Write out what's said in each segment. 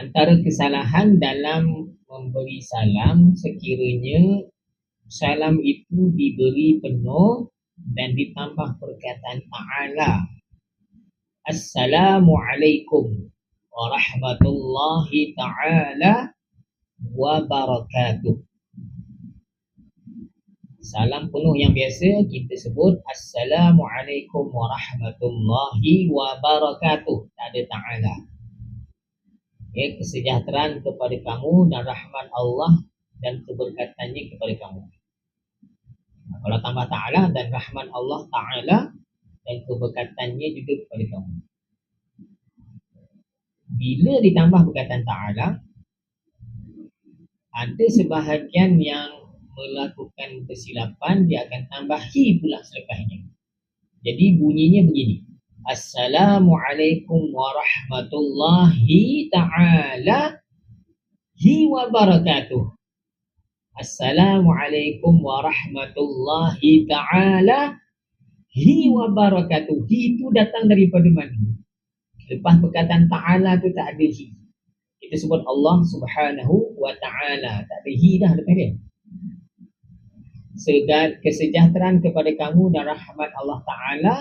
Antara kesalahan dalam memberi salam sekiranya salam itu diberi penuh dan ditambah perkataan ta'ala. Assalamualaikum warahmatullahi ta'ala wabarakatuh. Salam penuh yang biasa kita sebut Assalamualaikum warahmatullahi wabarakatuh. Tak ada ta'ala. Ya, kesejahteraan kepada kamu dan rahmat Allah dan keberkatannya kepada kamu. Kalau tambah ta'ala dan rahmat Allah ta'ala dan keberkatannya juga kepada kamu. Bila ditambah perkataan ta'ala, ada sebahagian yang melakukan kesilapan, dia akan tambah hi pula selepasnya. Jadi bunyinya begini. Assalamualaikum warahmatullahi ta'ala wa barakatuh. Assalamualaikum warahmatullahi ta'ala wa barakatuh. Hi itu datang daripada mana? Lepas perkataan ta'ala tu tak ada hi. Kita sebut Allah subhanahu wa ta'ala. Tak ada hi dah lepas dia. Kesejahteraan kepada kamu dan rahmat Allah ta'ala,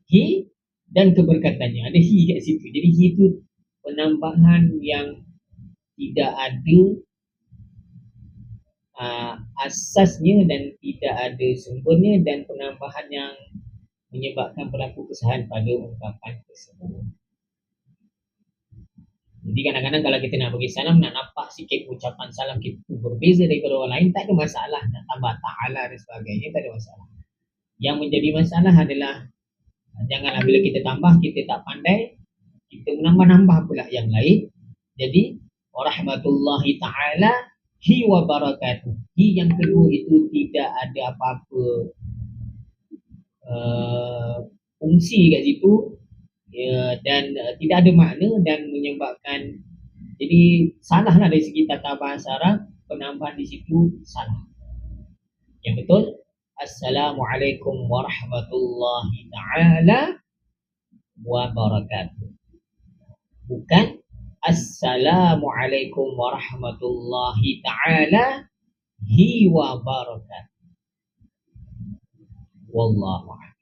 hi dan keberkatannya. Ada hi kat situ. Jadi hi itu penambahan yang tidak ada asasnya dan tidak ada sumbernya, dan penambahan yang menyebabkan berlaku kesalahan pada ungkapan tersebut. Jadi kadang-kadang kalau kita nak bagi salam, nak nampak sikit ucapan salam kita berbeza daripada orang lain, tak ada masalah. Nak tambah ta'ala dan sebagainya, tak ada masalah. Yang menjadi masalah adalah janganlah bila kita tambah, kita tak pandai, kita menambah-nambah pula yang lain. Jadi warahmatullahi ta'ala hi wa barakatuh. Hi yang kedua itu tidak ada apa-apa fungsi kat situ, ya, dan tidak ada makna dan menyebabkan, jadi salahlah dari segi tata bahasa Arab, penambahan di situ salah. Yang betul Assalamualaikum warahmatullahi ta'ala wabarakatuh. Bukan Assalamualaikum warahmatullahi ta'ala wa barakatuh. Wallahu a'lam.